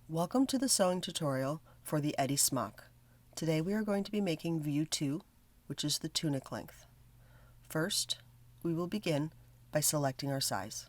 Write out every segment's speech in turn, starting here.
Welcome to the sewing tutorial for the Eddie Smock. Today we are going to be making view 2, which is the tunic length. First, we will begin by selecting our size.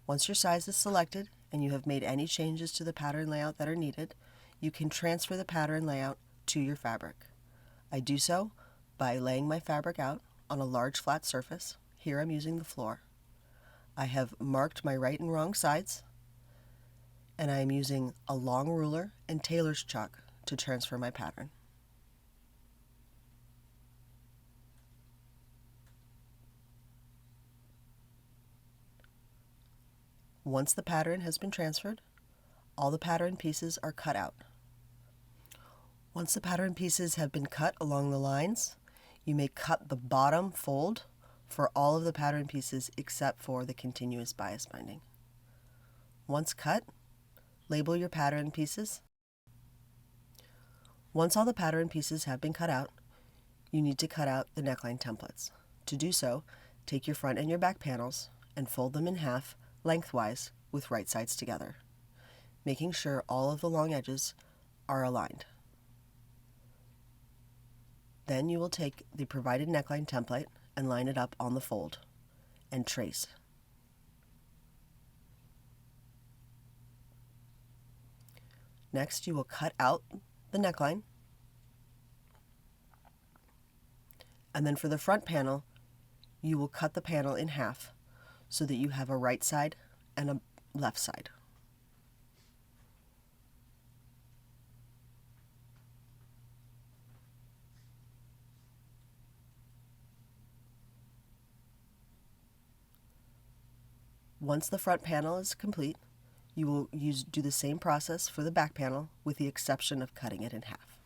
Once your size is selected and you have made any changes to the pattern layout that are needed, you can transfer the pattern layout to your fabric. I do so by laying my fabric out on a large flat surface. Here I'm using the floor. I have marked my right and wrong sides, and I am using a long ruler and tailor's chalk to transfer my pattern. Once the pattern has been transferred, all the pattern pieces are cut out. Once the pattern pieces have been cut along the lines, you may cut the bottom fold for all of the pattern pieces except for the continuous bias binding. Once cut, label your pattern pieces. Once all the pattern pieces have been cut out, you need to cut out the neckline templates. To do so, take your front and your back panels and fold them in half lengthwise with right sides together, making sure all of the long edges are aligned. Then you will take the provided neckline template and line it up on the fold and trace. Next, you will cut out the neckline, and then for the front panel, you will cut the panel in half so that you have a right side and a left side. Once the front panel is complete, you will do the same process for the back panel with the exception of cutting it in half.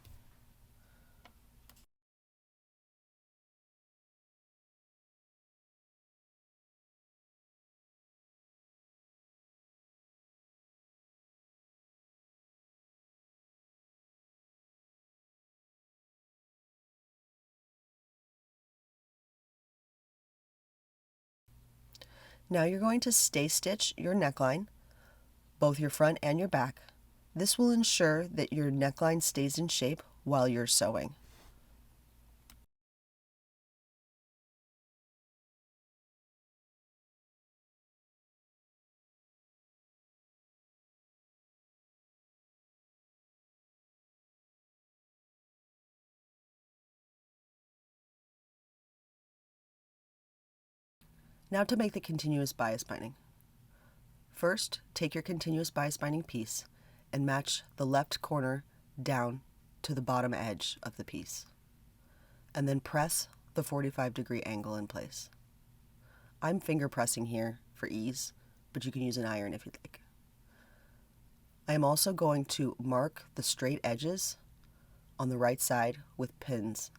Now you're going to stay stitch your neckline, both your front and your back. This will ensure that your neckline stays in shape while you're sewing. Now to make the continuous bias binding. First, take your continuous bias binding piece and match the left corner down to the bottom edge of the piece, and then press the 45-degree angle in place. I'm finger pressing here for ease, but you can use an iron if you'd like. I am also going to mark the straight edges on the right side with pins,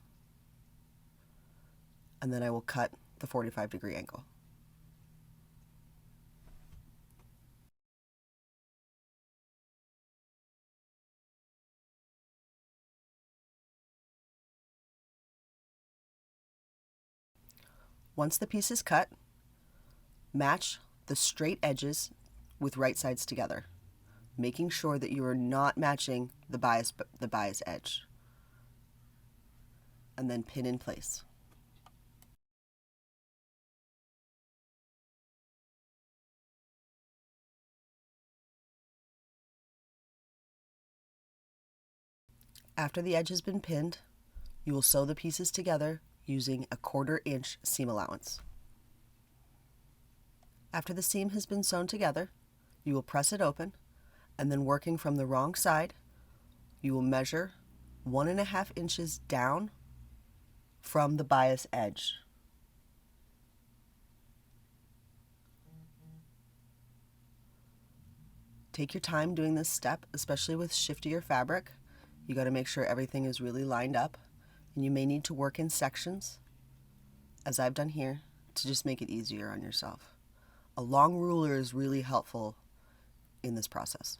and then I will cut the 45-degree angle. Once the piece is cut, match the straight edges with right sides together, making sure that you are not matching the bias edge, and then pin in place. After the edge has been pinned, you will sew the pieces together using a 1/4 inch seam allowance. After the seam has been sewn together, you will press it open, and then working from the wrong side, you will measure 1.5 inches down from the bias edge. Take your time doing this step, especially with shiftier fabric. You got to make sure everything is really lined up, and you may need to work in sections, as I've done here, to just make it easier on yourself. A long ruler is really helpful in this process.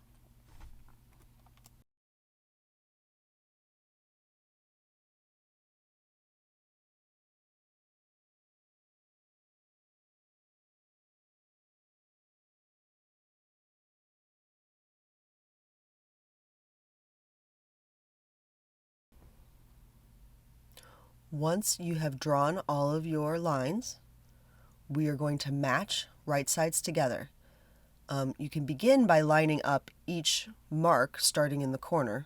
Once you have drawn all of your lines, we are going to match right sides together. You can begin by lining up each mark starting in the corner.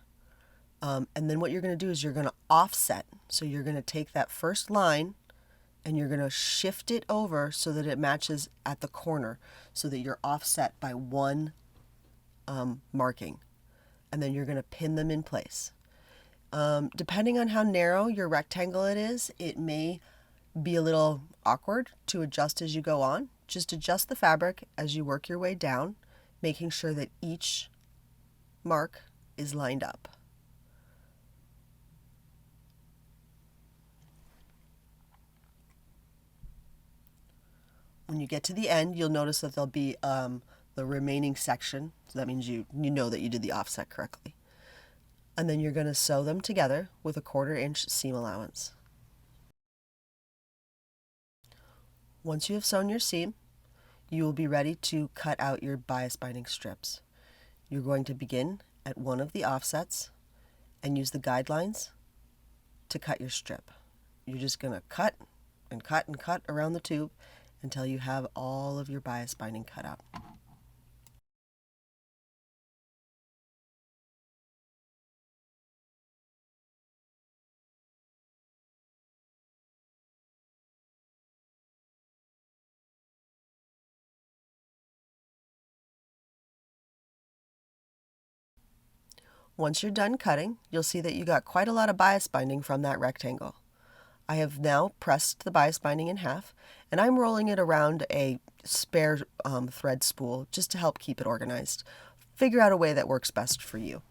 And then what you're going to do is you're going to offset. So you're going to take that first line and you're going to shift it over so that it matches at the corner so that you're offset by one marking. And then you're going to pin them in place. Depending on how narrow your rectangle it is, it may be a little awkward to adjust as you go on. Just adjust the fabric as you work your way down, making sure that each mark is lined up. When you get to the end, you'll notice that there'll be the remaining section. So that means you know that you did the offset correctly. And then you're going to sew them together with a 1/4 inch seam allowance. Once you have sewn your seam, you will be ready to cut out your bias binding strips. You're going to begin at one of the offsets and use the guidelines to cut your strip. You're just going to cut and cut and cut around the tube until you have all of your bias binding cut out. Once you're done cutting, you'll see that you got quite a lot of bias binding from that rectangle. I have now pressed the bias binding in half, and I'm rolling it around a spare thread spool just to help keep it organized. Figure out a way that works best for you.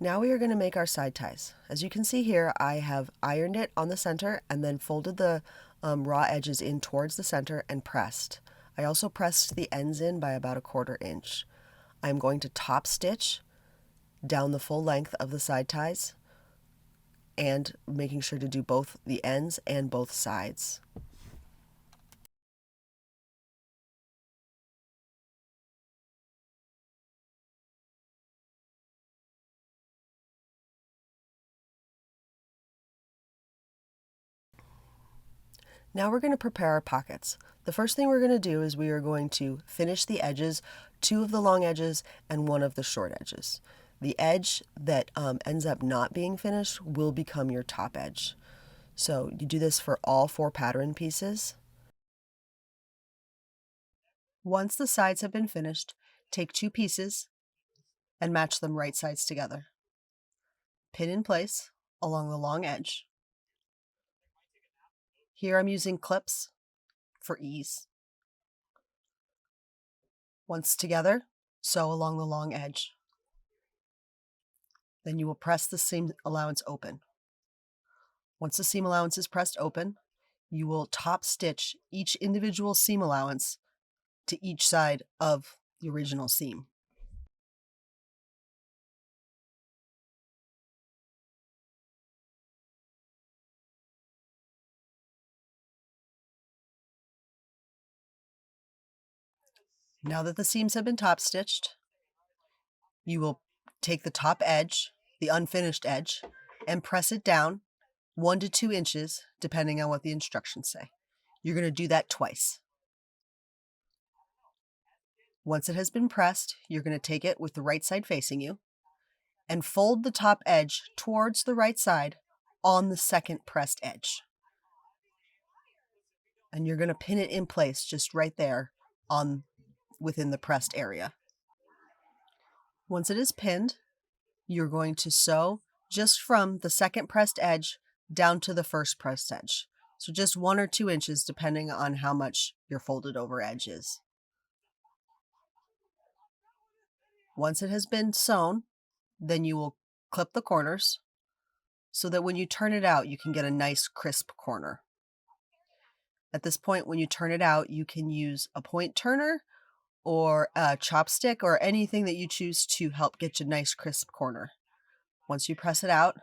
Now we are going to make our side ties. As you can see here, I have ironed it on the center and then folded the raw edges in towards the center and pressed. I also pressed the ends in by about a 1/4 inch. I'm going to top stitch down the full length of the side ties and making sure to do both the ends and both sides. Now we're going to prepare our pockets. The first thing we're going to do is we are going to finish the edges, 2 of the long edges and 1 of the short edges. The edge that ends up not being finished will become your top edge. So you do this for all 4 pattern pieces. Once the sides have been finished, take 2 pieces and match them right sides together. Pin in place along the long edge. Here I'm using clips for ease. Once together, sew along the long edge. Then you will press the seam allowance open. Once the seam allowance is pressed open, you will top stitch each individual seam allowance to each side of the original seam. Now that the seams have been top stitched, you will take the top edge, the unfinished edge, and press it down 1 to 2 inches, depending on what the instructions say. You're going to do that twice. Once it has been pressed, you're going to take it with the right side facing you and fold the top edge towards the right side on the second pressed edge. And you're going to pin it in place just right there within the pressed area. Once it is pinned, you're going to sew just from the second pressed edge down to the first pressed edge. So just 1 or 2 inches depending on how much your folded over edge is. Once it has been sewn, then you will clip the corners so that when you turn it out, you can get a nice crisp corner. At this point, when you turn it out, you can use a point turner or a chopstick or anything that you choose to help get you a nice crisp corner. Once you press it out,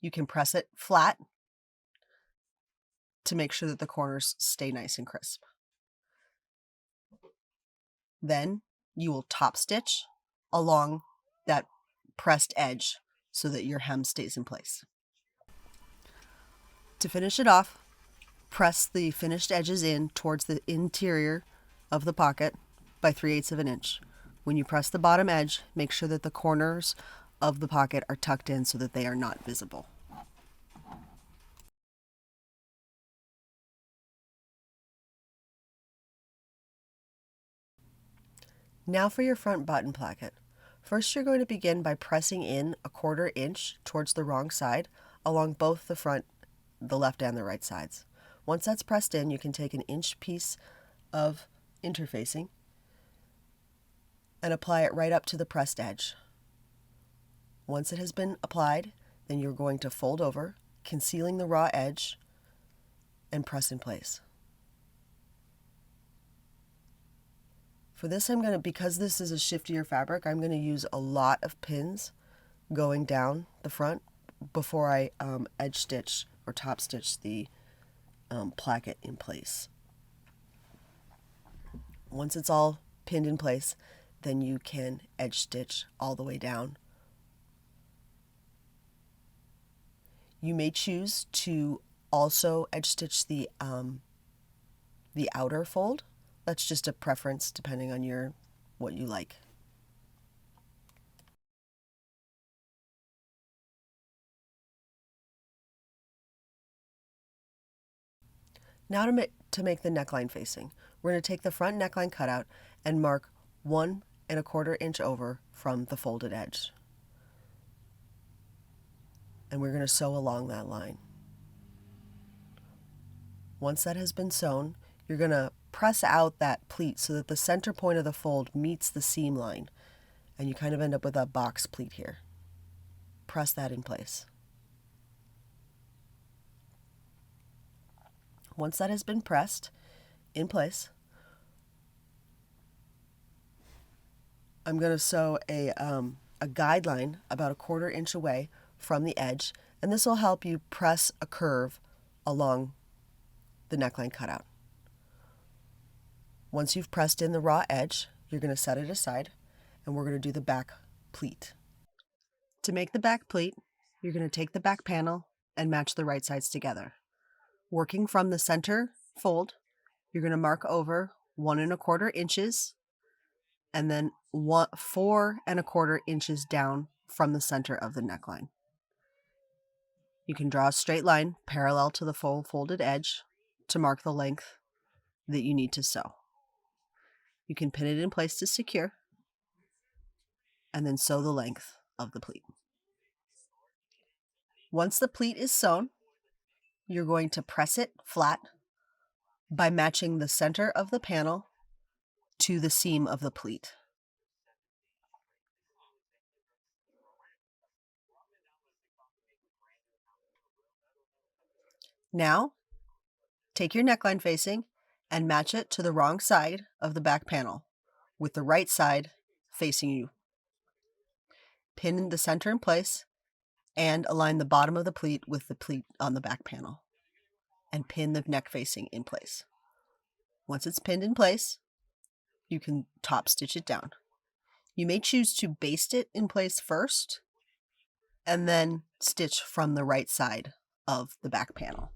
you can press it flat to make sure that the corners stay nice and crisp. Then you will top stitch along that pressed edge so that your hem stays in place. To finish it off, press the finished edges in towards the interior of the pocket by 3/8 of an inch. When you press the bottom edge, make sure that the corners of the pocket are tucked in so that they are not visible. Now for your front button placket. First, you're going to begin by pressing in 1/4 inch towards the wrong side along both the front, the left and the right sides. Once that's pressed in, you can take an inch piece of interfacing and apply it right up to the pressed edge. Once it has been applied, then you're going to fold over, concealing the raw edge, and press in place. For this, because this is a shiftier fabric, I'm going to use a lot of pins going down the front before I edge stitch or top stitch the placket in place. Once it's all pinned in place, then you can edge stitch all the way down. You may choose to also edge stitch the outer fold. That's just a preference depending on what you like. Now to make the neckline facing, we're going to take the front neckline cutout and mark 1 1/4 inch over from the folded edge. And we're going to sew along that line. Once that has been sewn, you're going to press out that pleat so that the center point of the fold meets the seam line, and you kind of end up with a box pleat here. Press that in place. Once that has been pressed in place, I'm going to sew a guideline about 1/4 inch away from the edge, and this will help you press a curve along the neckline cutout. Once you've pressed in the raw edge, you're going to set it aside, and we're going to do the back pleat. To make the back pleat, you're going to take the back panel and match the right sides together. Working from the center fold, you're going to mark over 1 1/4 inches and then 4 1/4 inches down from the center of the neckline. You can draw a straight line parallel to the full folded edge to mark the length that you need to sew. You can pin it in place to secure and then sew the length of the pleat. Once the pleat is sewn, you're going to press it flat by matching the center of the panel to the seam of the pleat. Now, take your neckline facing and match it to the wrong side of the back panel, with the right side facing you. Pin the center in place and align the bottom of the pleat with the pleat on the back panel, and pin the neck facing in place. Once it's pinned in place, you can top stitch it down. You may choose to baste it in place first and then stitch from the right side of the back panel.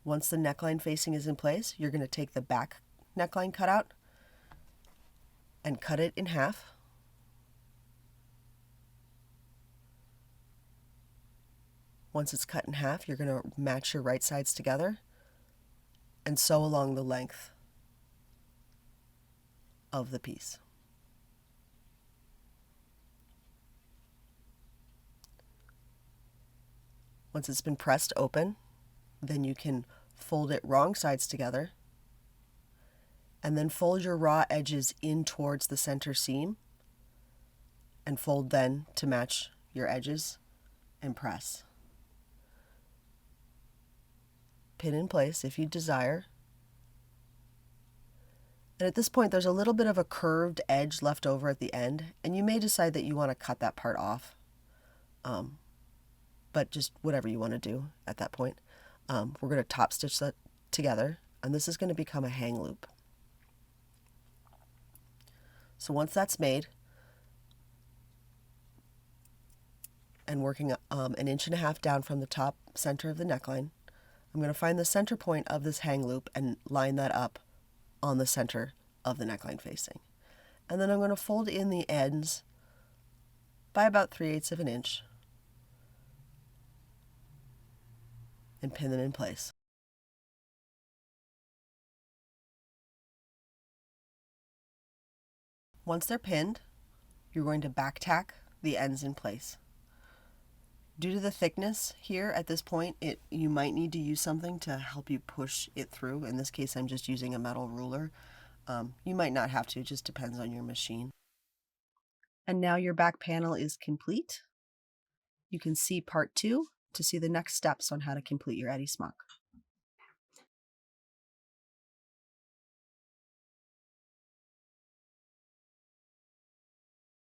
Once the neckline facing is in place, you're going to take the back neckline cutout and cut it in half. Once it's cut in half, you're going to match your right sides together and sew along the length of the piece. Once it's been pressed open, then you can fold it wrong sides together and then fold your raw edges in towards the center seam and fold then to match your edges and press. pin in place if you desire. And at this point, there's a little bit of a curved edge left over at the end, and you may decide that you want to cut that part off. But just whatever you want to do at that point. We're going to top stitch that together, and this is going to become a hang loop. So once that's made, and working an 1.5 inches down from the top center of the neckline, I'm going to find the center point of this hang loop and line that up on the center of the neckline facing. And then I'm going to fold in the ends by about 3/8 of an inch and pin them in place. Once they're pinned, you're going to back tack the ends in place. Due to the thickness here at this point, you might need to use something to help you push it through. In this case, I'm just using a metal ruler. You might not have to, it just depends on your machine. And now your back panel is complete. You can see part 2 to see the next steps on how to complete your Eddie Smock.